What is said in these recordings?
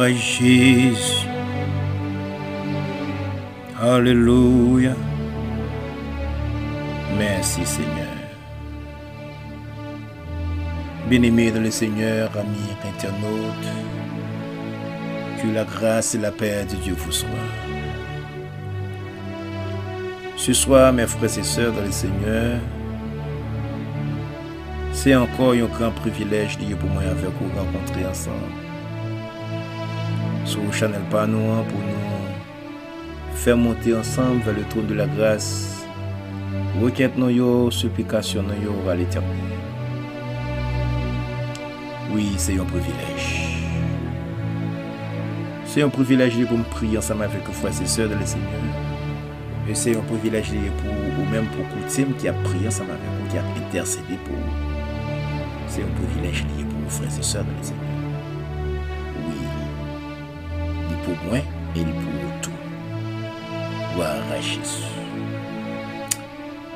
Gloire à Jésus. Alléluia. Merci Seigneur. Bien-aimés dans le Seigneur, amis internautes, que la grâce et la paix de Dieu vous soient. Ce soir, mes frères et sœurs dans le Seigneur, c'est encore un grand privilège pour moi avec vous rencontrer ensemble sur le channel Panoua pour nous faire monter ensemble vers le trône de la grâce, requête nos supplication à l'Éternel. Oui, c'est un privilège. C'est un privilège pour me prier ensemble avec vous frères et sœurs dans le Seigneur. Et c'est un privilège pour ou même pour coutume qui a prié ensemble avec vous, qui a intercédé pour vous. C'est un privilège pour vous frères et sœurs dans le Seigneur. Oui, il est pour moi et il est pour tout. Gloire à Jésus.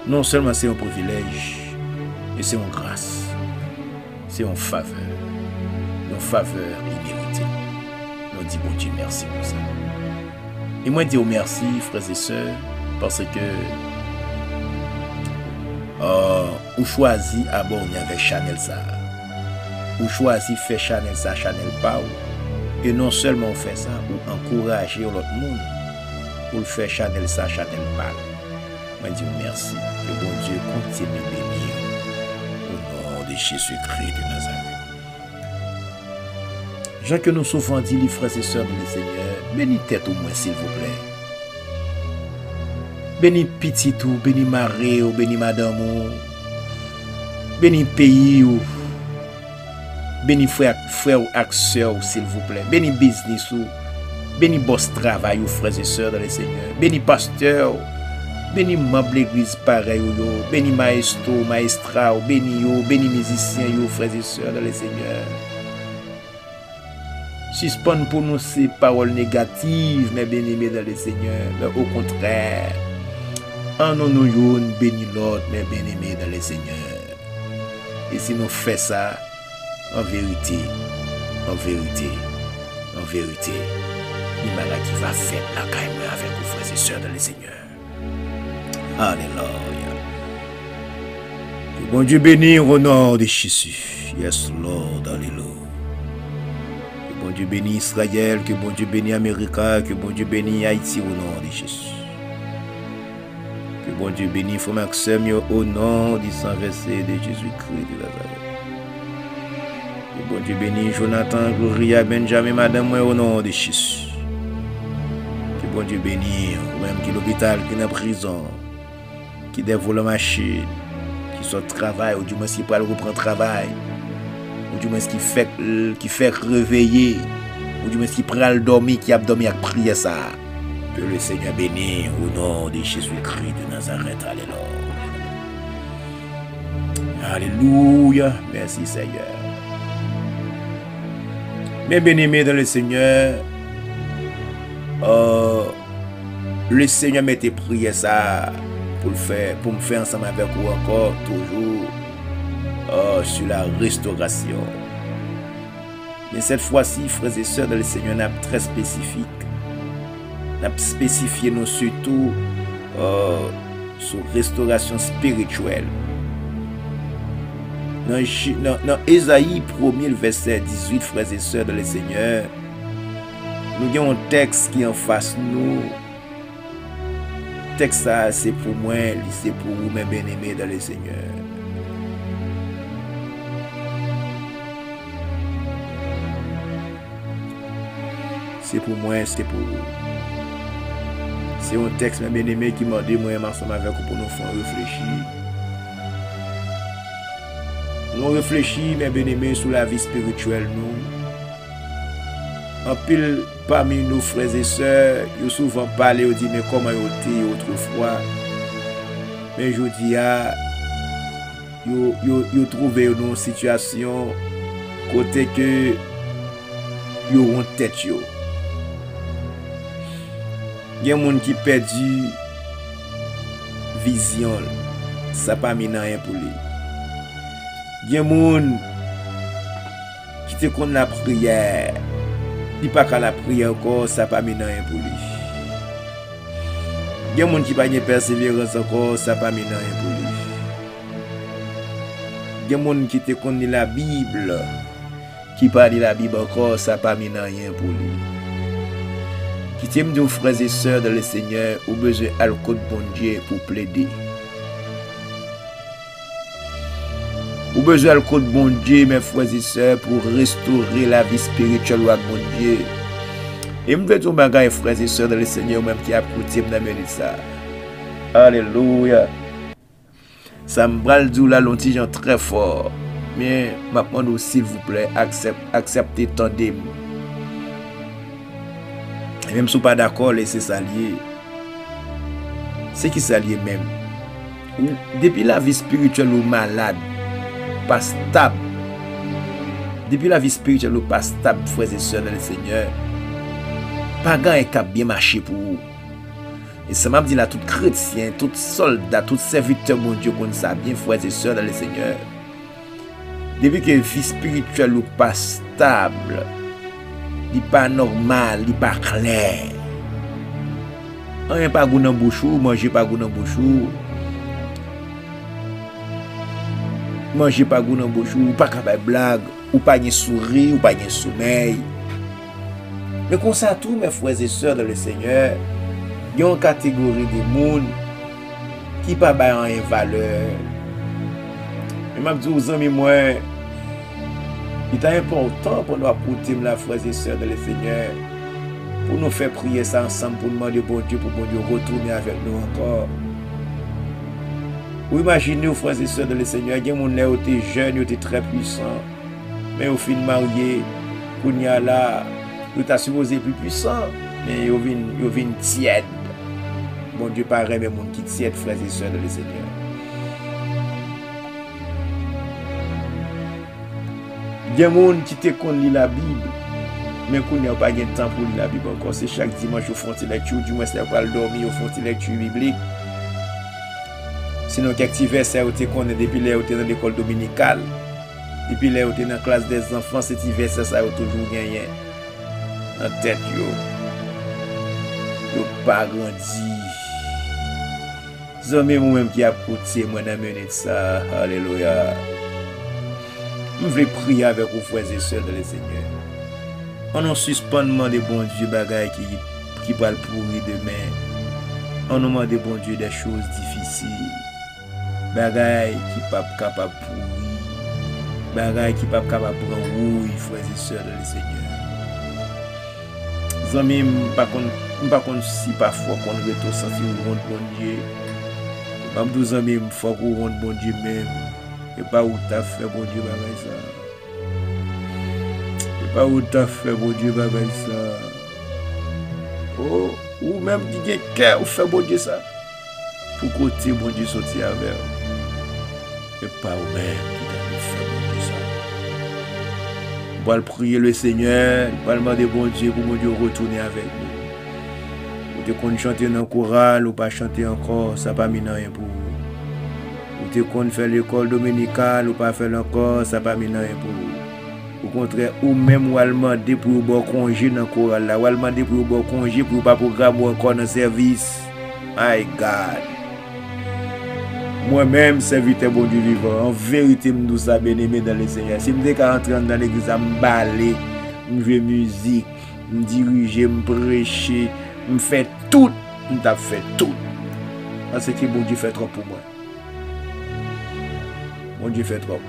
Non seulement c'est un privilège, mais c'est une grâce, c'est une faveur imméritée. Nous disons bon Dieu merci pour ça. Et moi je dis merci frères et sœurs parce que ou choisi abonner avec Chanel ça. Ou choisi faire Chanel ça, Chanel pas. Et non seulement on fait ça, ou encourager l'autre monde pour faire Chanel ça, Chanel pas. Moi je dis merci. Que bon Dieu continue de bénir au nom de Jésus-Christ de Nazareth. Jean que nous souvent dit les frères et sœurs de le Seigneur, bénis tête au moins s'il vous plaît. Bénis petit tout, bénis maré ou bénis madame ou bénis pays ou bénis frère ou sœur s'il vous plaît. Bénis business ou bénis boss travail ou frères et sœurs dans le Seigneur. Bénis pasteur, bénis membre l'église pareil ou bénis maestro, maestra ou bénis musicien ou frères et sœurs dans le Seigneur. Suspend pour nous ces paroles négatives, mais bien-aimés dans le Seigneur. Mais au contraire, en nous bénis l'autre, mais bien-aimés dans le Seigneur. Et si nous faisons ça, en vérité, l'imala qui va faire la caille avec vos frères et sœurs dans le Seigneur. Alléluia. Que bon Dieu bénisse au nom de Jésus. Yes, Lord, alléluia. Que bon Dieu bénisse Israël, que bon Dieu bénisse Amérique, que bon Dieu bénisse Haïti au nom de Jésus. Que bon Dieu bénisse frère Maxime au nom du sang versé de Jésus-Christ de Nazareth. Que bon Dieu bénisse Jonathan, Gloria, Benjamin, Madame au nom de Jésus. Que bon Dieu bénisse ou même qui l'hôpital, qui est dans la prison, qui dévoile la machine, qui sort de travail, ou du moins qui peut reprendre travail. Ou du moins qui fait réveiller, ou du moins qui prend le dormir, qui a dormi à prier ça. Que le Seigneur bénisse au nom de Jésus-Christ de Nazareth. Alléluia. Alléluia. Merci Seigneur. Mes bien-aimés dans le Seigneur, le Seigneur m'a prié ça pour me faire ensemble avec vous encore, toujours. Sur la restauration. Mais cette fois-ci, frères et sœurs, dans le Seigneur, nous très spécifique. Nous avons spécifié nous surtout sur restauration spirituelle. Dans Ésaïe 1er, verset 18, frères et sœurs, dans le Seigneur, nous avons un texte qui est en face de nous. Le texte, c'est pour moi, c'est pour vous, mes bien-aimés, dans le Seigneur. C'est pour moi, c'est pour vous. C'est un texte, mes bien-aimés, qui m'a dit, moi, ensemble avec vous, pour nous faire réfléchir. Nous réfléchissons, mes bien-aimés, sur la vie spirituelle, nous. En pile, parmi nos frères et sœurs, ils ont souvent parlé, ils ont dit, mais comment ils étaient autrefois. Mais je dis, ils ont trouvé une situation, côté que, ils ont tête. Il y a des gens qui perdu vision, ça pas mis rien pour lui. Il y a des gens qui te connaissent la prière, Il pas qu'à la prière encore, ça pas mis rien pour lui. Il y a des gens qui pas de persévérance encore, ça pas mis rien pour lui. Il y a des gens qui te connaissent la Bible, qui parlent de la Bible encore, ça pas mis rien pour lui. Qui t'aime de frères et sœurs dans le Seigneur, ou besoin à le côté bon Dieu pour plaider. Ou besoin de bon Dieu, mes frères et sœurs, pour restaurer la vie spirituelle avec bon Dieu. Et je veux dire, mes frères et sœurs dans le Seigneur, même qui a écouté, me mener ça. Alléluia. Ça me bral du là, l'ontigeant très fort. Mais, maintenant, s'il vous plaît, acceptez, tendez. Et même si vous n'êtes pas d'accord, laissez ça lier. C'est qui ça lié même. Depuis la vie spirituelle ou malade, pas stable. Depuis la vie spirituelle ou pas stable, frères et sœurs dans le Seigneur, pas grand et cap bien marché pour vous. Et ça m'a dit là, tout chrétien, tout soldat, tout serviteur, mon Dieu, qu'on ça bien, frères et sœurs dans le Seigneur. Depuis que la vie spirituelle ou pas stable, il pas normal, il pas clair. On pas goût dans bouchou, manger pas goût dans bouchou. Manger pas goût dans bouchou, ou pas capable blague, ou pas ni sourire, ou pas ni sommeil. Mais comme ça tout mes frères et sœurs dans le Seigneur, il y a une catégorie de monde qui pas ba en valeur. Et m'a dit aux amis moi, il est important pour nous apporter la frères et sœurs dans le Seigneur, pour nous faire prier ça ensemble, pour demander bon Dieu, pour bon Dieu retourner avec nous encore. Vous imaginez, frères et sœurs dans le Seigneur, il y a des gens qui étaient jeunes, qui étaient très puissants, mais au fin de marié, pour y aller là, ils étaient supposés plus puissants, mais ils viennent tièdes. Bon Dieu, pareil, mais mon qui tiède, frères et sœurs dans le Seigneur. Il y a des gens qui te connaissent la Bible, mais qui n'ont pas de temps pour lire la Bible encore. C'est chaque dimanche, ils font une lecture, du moins, c'est pas le dormir, ils font une lecture biblique. Sinon, quelques versets où tu connais depuis là où tu es dans l'école dominicale, depuis là où tu es dans la classe des enfants, ces petits versets, ça a toujours gagné en tête. Yo pas grandi. C'est moi-même qui a porté, moi, dans mener ça. Alléluia. Je veux prier avec vous, frères et sœurs de le Seigneur. On en suspendement de bon Dieu, bagaille qui va le pourrir demain. On nous demande de bon Dieu des choses difficiles. Bagaille qui pas capable pourrir. Bagaille qui pas capable prendre rouille, frères et sœurs de le Seigneur. Zami, pas contre si parfois qu'on veut tout sentir au bon Dieu. Même 12 ans, il faut qu'on rende bon Dieu même. Et pas où t'as fait bon Dieu bagaille ça. Et pas où t'as fait bon Dieu bagaille ça. Oh, ou même qui cœur ou fait bon Dieu ça. Pour côté bon Dieu sortir avec. Et pas ou même qui t'a fait bon Dieu ça. On va prier le Seigneur, on va demander bon Dieu pour bon Dieu retourner avec nous. Ou te qu'on chanter dans le choral ou pas chanter encore, ça pas mis rien pour vous. Ou te qu'on fait l'école dominicale ou pas faire encore, ça pas mis rien pour vous. Au contraire, ou même ou demander pour vous bon congé dans le choral là, ou demander pour vous bon congé pour pas programmer encore dans le service. My God. Moi-même, serviteur bon Dieu vivant, en vérité, je me ça bien-aimé dans le Seigneur. Si je me rentrer dans l'église, je me baler, je jouer musique, je me diriger, je me prêcher, je fais tout, je fait tout. Parce que bon Dieu fait trop pour moi. Bon Dieu fait trop.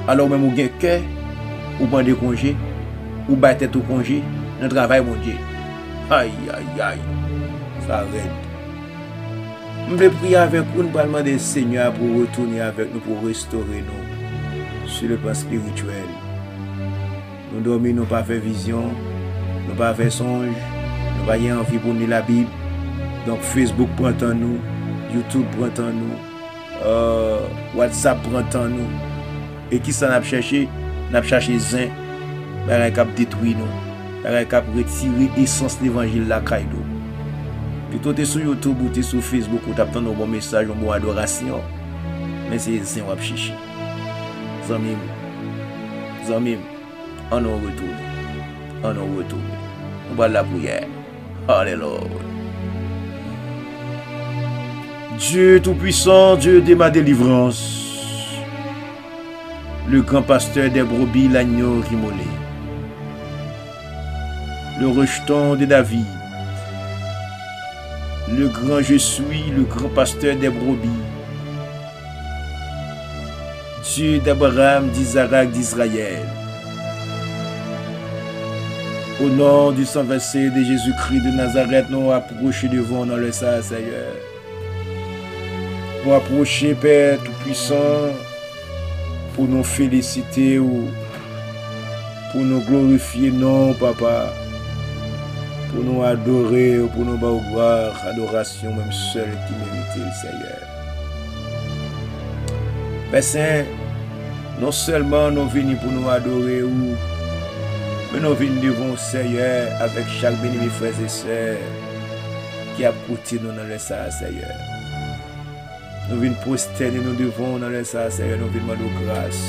Alors même ou gain cœur, ou prendre des congés, ou battre tout congé, dans le travail, mon Dieu. Aïe, aïe, aïe. Ça arrête. Je vais prier avec vous, nous parlons des Seigneur pour retourner avec nous, pour restaurer nous sur le plan spirituel. Nous dormons, nous pas fait vision, nous pas fait songe, nous pas y envie pour lire la Bible. Donc Facebook prend en nous, YouTube prend en nous, WhatsApp prend en nous. Et qui ça n'a cherché? N'a cherché zin, qui a détruit nous, qui a retiré l'essence de l'évangile la caillou. Plutôt tu es sur YouTube ou tu es sur Facebook ou tu as un bon message, une bonne adoration. Mais c'est ça qu'on va chercher. Zamim, on en retourne. On en retourne. On va la prière. Alléluia. Dieu Tout-Puissant, Dieu de ma délivrance, le grand pasteur des brebis, l'agneau immolé, le rejeton de David, le grand je suis, le grand pasteur des brebis, Dieu d'Abraham, d'Isaac, d'Israël. Au nom du sang versé de Jésus-Christ de Nazareth, nous approchons devant dans le Seigneur. Nous approcher, Père Tout-Puissant, pour nous féliciter ou pour nous glorifier, non, Papa, pour nous adorer, pour nous voir, adoration, même seul qui mérite le Seigneur. Père Saint, non seulement nous venons pour nous adorer, mais nous venons devant le Seigneur avec chaque béni, mes frères et sœurs, qui a porté nous dans le Seigneur. Nous venons prosterner nous devant dans le Seigneur, nous venons demander grâce.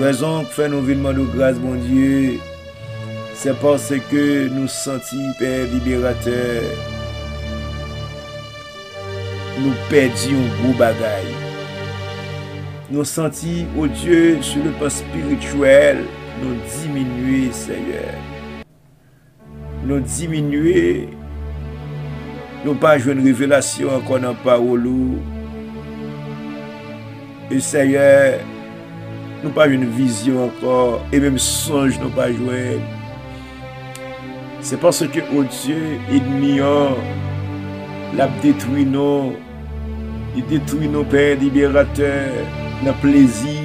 Raison pour faire nous venons demander grâce, mon Dieu, c'est parce que nous sentons, Père libérateur, nous perdons un gros bagaille. Nous sentons, oh Dieu, sur le plan spirituel, nous diminuer, Seigneur. Nous diminuer. Nous pas jouer une révélation encore dans la parole. Et Seigneur, nous pas une vision encore. Et même songe, nous pas jouer. C'est parce que, oh Dieu, ennemi, l'a détruit nous. Il détruit nos pères libérateurs, dans le plaisir.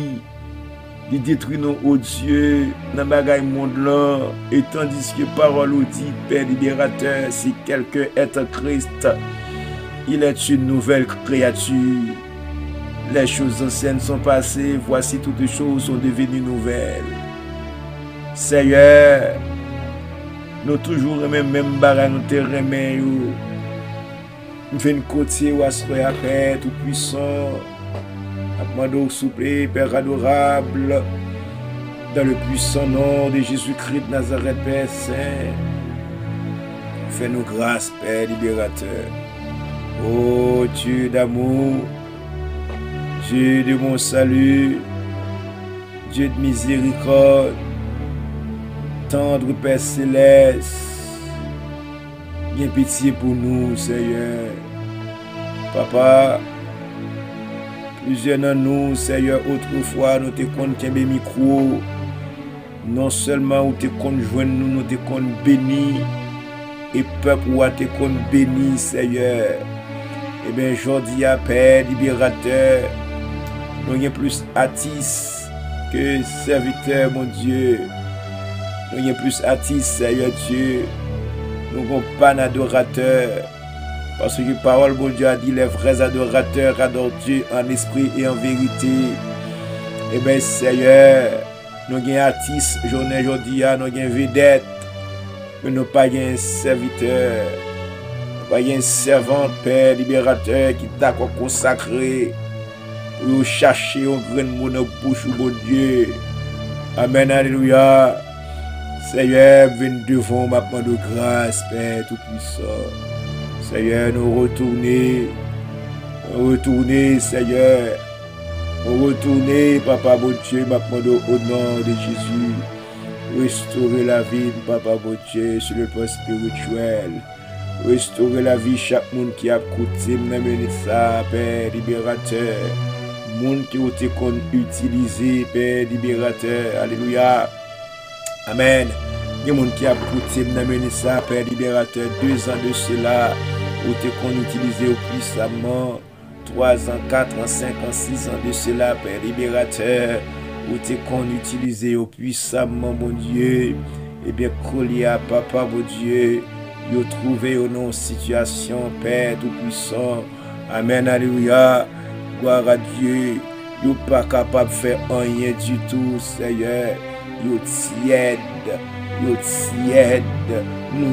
Il détruit nos oh Dieu, dans le bagaille monde là. Et tandis que parole dit, Père libérateur, si quelqu'un est en Christ, il est une nouvelle créature. Les choses anciennes sont passées, voici toutes les choses sont devenues nouvelles. Seigneur, nous toujours même bagaille nous te remet. Nous venons côté ou assoyer à Père Tout-Puissant. Demandons souple, Père adorable, dans le puissant nom de Jésus-Christ de Nazareth, Père Saint. Fais-nous grâce, Père libérateur. Oh Dieu d'amour, Dieu de mon salut, Dieu de miséricorde, tendre Père céleste, bien pitié pour nous, Seigneur. Papa, plusieurs de nous, Seigneur, autrefois, nous te compte qu'un micro. Non seulement nous te compte joindre nous, nous te compte béni. Et peuple ou te compte béni, Seigneur. Eh bien, aujourd'hui, à Père libérateur, nous avons plus artistes que serviteurs, mon Dieu. Nous avons plus artistes, Seigneur Dieu. Nous n'avons pas d'adorateurs. Parce que la parole de Dieu a dit les vrais adorateurs adorent Dieu en esprit et en vérité. Eh bien, Seigneur, nous avons un artiste, journée aujourd'hui, nous avons une vedette, mais nous n'avons pas un serviteur, nous n'avons pas un servant, Père libérateur qui t'a consacré pour chercher un grain de mot dans la bouche de mon Dieu. Amen, alléluia. Seigneur, viens devant ma main de grâce, Père Tout-Puissant. Seigneur, nous retourner, Seigneur. Nous retourner, Papa, mon Dieu, au nom de Jésus. Restaurer la vie, Papa, mon Dieu, sur le plan spirituel. Restaurer la vie, chaque monde qui a coûté, même ça, Père libérateur. Monde qui a été utilisé, Père libérateur. Alléluia. Amen. Il y a des gens qui a coûté, même ça, Père libérateur, 2 ans de cela. Ou te qu'on utilisé puissamment 3 ans, 4 ans, 5 ans, 6 ans de cela, Père libérateur, ou te qu'on utilisé puissamment, mon Dieu, et bien collé à Papa, mon Dieu, yo trouvé au nom situation, Père Tout-Puissant, Amen, alléluia, gloire à Dieu, yo pas capable de faire rien du tout, Seigneur, yo tiède, nous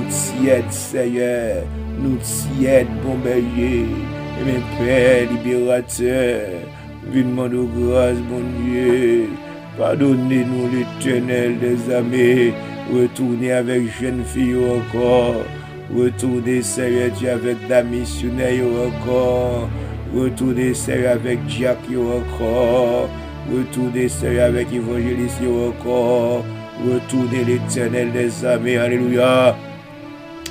tiède, Seigneur. Nous tiède, bon bélier, et mes Père libérateur, vinement de grâce, mon Dieu, pardonnez-nous l'Éternel des armées, retourner avec jeune fille encore, retourner, Seigneur Dieu, avec la missionnaire encore, retourner, Seigneur, avec Jack encore, retourner, Seigneur, avec évangéliste encore, retourner l'Éternel des armées, alléluia,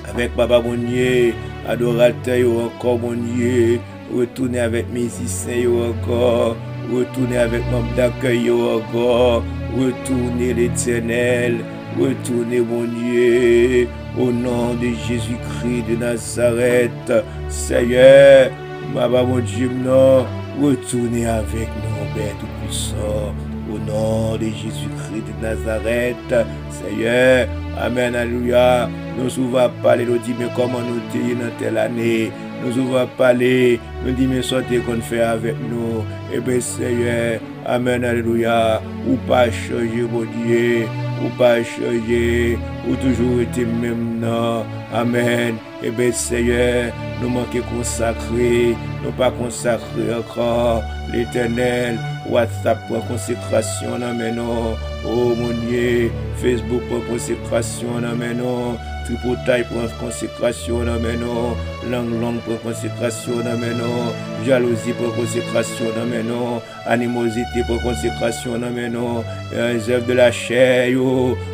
avec Papa mon Dieu, adorateur encore mon Dieu, retourner avec musiciens encore, retourner avec membre d'accueil encore, retourner l'Éternel, retourner mon Dieu, au nom de Jésus-Christ de Nazareth, Seigneur, Papa mon Dieu, non, retournez avec nous, Père Tout-Puissant, au nom de Jésus-Christ de Nazareth, Seigneur, Amen, alléluia. Nous souvent parler, nous disons, mais comment nous sommes dans telle année, nous souvent parler, nous disons, mais sortez qu'on fait avec nous, et bien Seigneur, Amen, alléluia, ou pas changer, mon Dieu, ou pas changer, ou toujours été même non, Amen, et bien Seigneur, nous manquons consacrer, nous pas consacrer encore, l'Éternel, WhatsApp pour consécration, amen, oh mon Dieu, Facebook pour consécration, amen, Tripotail pour consécration, amen, langue pour consécration, amen, jalousie pour consécration, amen, animosité pour consécration, amen, les œuvres de la chair,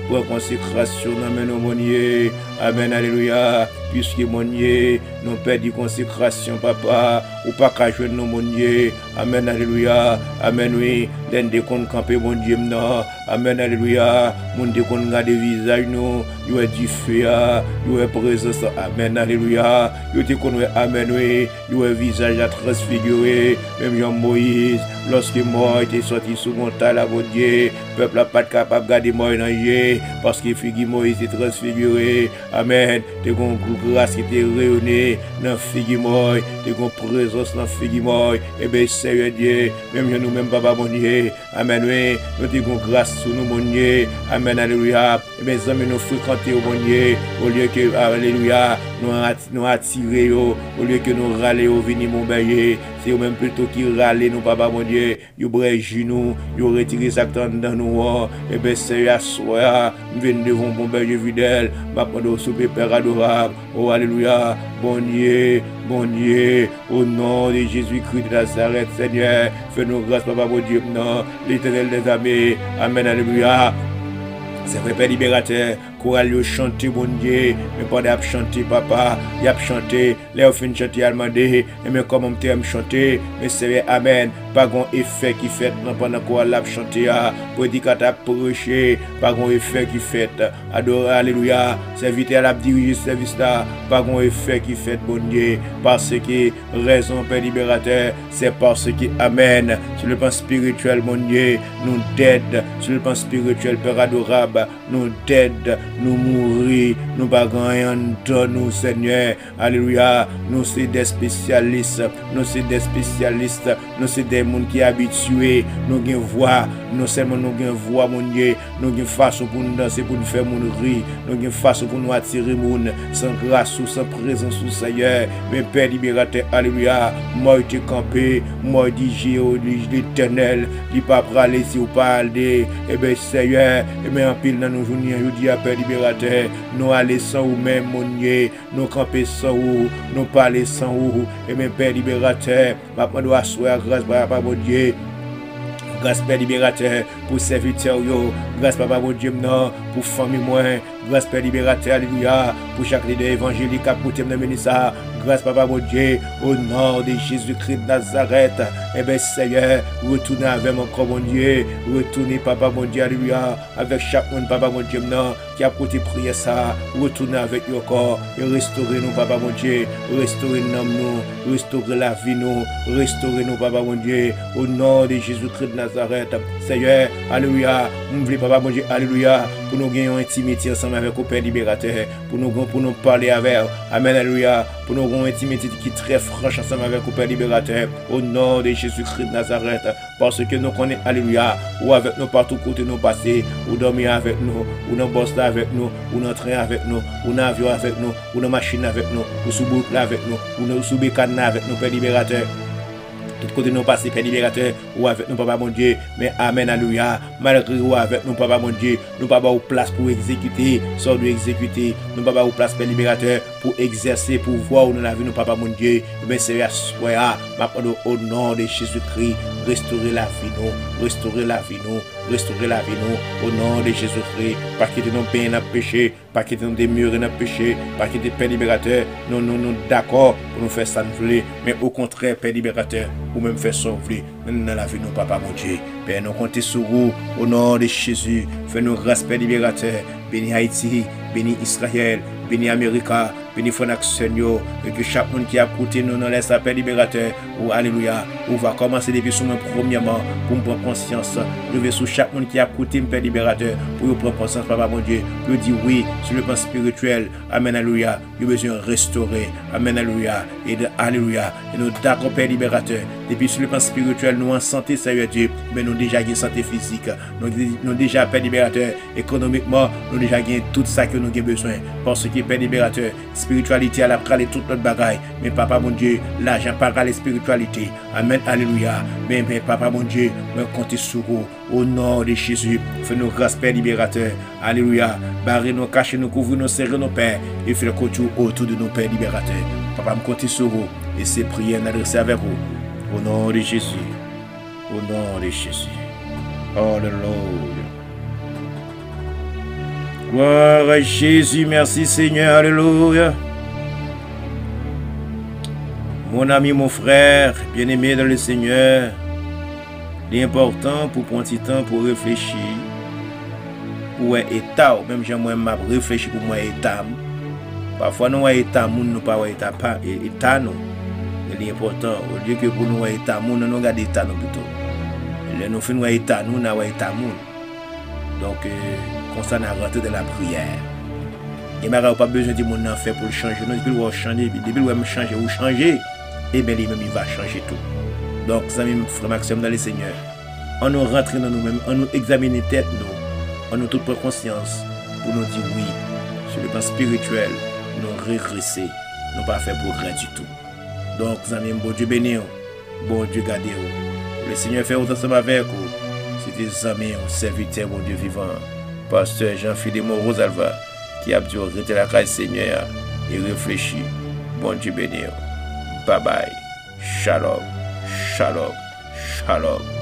pour consécration, amen, mon Dieu, amen, alléluia, puisque mon Dieu, nous perdons consécration, papa, ou pas qu'à jouer nous, mon Dieu, amen, alléluia, amen, oui, l'un des comptes camper, mon Dieu, non, amen, alléluia, mon Dieu, qu'on garde des visages, nous, il y a du feu, il y a présence, amen, alléluia, il y a qu'on amen, oui, il y a visage à transfigurer, même Jean Moïse, lorsque mort était sorti sous montagne, la mon Dieu, peuple n'a pas capable de garder mort dans le parce que figure Moïse est transfiguré, amen, t'es une grâce qui était réunie dans figure mort, t'es une présence dans figure mort, et bien Seigneur Dieu, même nous-mêmes, papa mon Dieu, amen, oui, nous t'es une grâce sur nous, mon Dieu, amen, alléluia, et bien amis nous fréquenter au mon Dieu, au lieu que, alléluia, nous attirer, au lieu que nous râler au venir mon berger, c'est même plutôt qui râler nous, papa mon Dieu, vous brègez nous, vous retirez ça dans nous, et bien Seigneur, soir, nous venons devant mon berger fidèle, ma pendant souper Père adorable, oh alléluia, bon Dieu, au nom de Jésus-Christ de Nazareth, Seigneur, fais-nous grâce, papa mon Dieu, non, l'Éternel des armées, amen, alléluia. C'est vrai, Père libérateur, chorale chanter, mon Dieu, mais pas de chanter, papa, il a chanté, les fin de chanter, il m'a dit, mais comment tu aimes chanter, mais c'est amen, pas grand effet qui fait pendant qu'on l'a chanté, prédicateur prêché, pas grand effet qui fait, adorer, alléluia, serviteur l'a dirigé service là, pas grand effet qui fait, mon Dieu, parce que raison, Père libérateur, c'est parce que, amen, sur le plan spirituel, mon Dieu, nous t'aide, sur le plan spirituel, Père adorable, nous t'aide, nous mourir, nous bagaillons nous, Seigneur, alléluia, nous sommes des spécialistes, nous sommes des spécialistes, nous sommes des gens qui sont habitués, nous avons voix, non seulement nous avons voix, mon Dieu, nous avons façon pour nous danser, pour nous faire rire, nous avons façon pour nous attirer moun, sans grâce ou sans présence ou Seigneur, mais Père libérateur, alléluia, moi je te campé, moi je dis l'Éternel, il pas praler si vous parlez, et bien Seigneur, et bien en pile dans nos journées, je dis à Père libérateur, nous aller sans vous même, mon Dieu, nous camper sans vous, nous parler sans vous, et bien Père libérateur, maintenant nous asseoir grâce par mon Dieu. Grâce Père libérateur pour serviteur, grâce Papa mon Dieu, non, pour famille moi, grâce Père libérateur, alléluia, pour chaque leader évangélique à côté de ça, grâce Papa mon Dieu, au nom de Jésus-Christ de Nazareth, et bien Seigneur, retournez avec mon corps mon Dieu, retournez Papa mon Dieu, alléluia, avec chaque monde Papa mon Dieu, non, qui a côté prier ça, retournez avec nos corps, et restaurez nous Papa mon Dieu, restaurez nous, restaurez la vie nous, restaurez nous Papa mon Dieu, au nom de Jésus-Christ de Nazareth, Seigneur, alléluia, nous voulons Papa mon Dieu, alléluia, pour nous gagner une intimité ensemble avec le Père libérateur, pour nous parler avec, amen, alléluia, pour nous gagner une intimité qui est très franche ensemble avec le Père libérateur, au nom de Jésus-Christ de Nazareth, parce que nous connaissons, alléluia, ou avec nous partout côté nous passer, ou dormir avec nous, ou dans boss là avec nous, ou dans train avec nous, ou dans avion avec nous, ou dans machine avec nous, ou sous boucle avec nous, ou sous bécane avec nous, Père libérateur. Tout côté nous passer, Père libérateur, ou avec nous, Papa mon Dieu. Mais Amen, alléluia. Malgré ou avec nous, Papa mon Dieu, nous pas avoir place pour exécuter, sans nous exécuter. Nous pas avoir place, Père libérateur, pour exercer, pour voir où nous la vie, nous, Papa mon Dieu. Mais c'est à soi, au nom de Jésus-Christ, restaurer la vie, nous, restaurer la vie, nous, restaurer la vie, nous, au nom de Jésus-Christ. Pas quitter nos peines, nos péchés, pas quitter nos démures, nos péchés, pas quitter Père libérateur. Nous d'accord pour nous faire ça, mais au contraire, Père libérateur, ou même faire sauver dans la vie de nos papa, mon Dieu. Père, nous comptons sur vous au nom de Jésus. Fais-nous grâce, Père libérateur. Bénis Haïti, bénis Israël, bénis Amérique, bénis Fonac Seigneur. Et que chaque monde qui a écouté nous laisse la paix libérateur. Ou alléluia. On va commencer depuis sur moi premièrement pour me prendre conscience. Je vais sur chaque monde qui a écouté me Père libérateur pour me prendre conscience, papa, mon Dieu. Pour dire oui sur le plan spirituel. Amen, alléluia. J'ai besoin de restaurer. Amen, alléluia. Et de alléluia. Et nous d'accord, Père libérateur. Depuis sur le plan spirituel, nous en santé, Seigneur Dieu. Mais nous déjà une santé physique. Nous déjà, Père libérateur, économiquement, nous déjà gagné tout ça que nous avons besoin. Parce que Père libérateur, spiritualité, elle a pralé toute notre bagaille. Mais papa, mon Dieu, l'argent pas la spiritualité. Amen, alléluia. Mais papa, mon Dieu, me comptez sur vous. Au nom de Jésus, fais-nous grâce, Père libérateur. Alléluia. Barrez-nous, cachez-nous, couvrez-nous, serrez-nous, Père. Et fais le couture autour de nos Pères libérateurs. Papa, me comptez sur vous. Et ces prières n'adressées avec vous. Au nom de Jésus. Au nom de Jésus. Alléluia. Gloire à Jésus, merci Seigneur, alléluia. Mon ami, mon frère, bien-aimé dans le Seigneur, l'important pour prendre du temps pour réfléchir, pour un état, même j'aimerais réfléchir pour moi état. Parfois nous état, nous pas état non. L'important, au lieu que pour nous état, nous regardons état nous plutôt. Nous faisons état, nous n'avons état donc comme ça, on a rentré dans la prière. Et il n'y a pas besoin de mon faire pour le changer. Nous devons changer. Depuis que vous changer ou changer, et bien lui-même il va changer tout. Donc, ça même frère Maxime dans le Seigneur. On nous rentre dans nous-mêmes, on nous examine tête nous, on nous toute conscience pour nous dire oui, sur le plan spirituel, nous régresser, nous pas faire progrès du tout. Donc, ça même bon Dieu béni, bon Dieu gardez vous. Le Seigneur fait autant ensemble avec vous. C'est des amis, serviteurs, bon Dieu vivant. Pasteur Jean-Philippe Rosalva, qui a dû arrêter la case Seigneur et réfléchir. Bon Dieu béni. Bye bye. Shalom. Shalom. Shalom.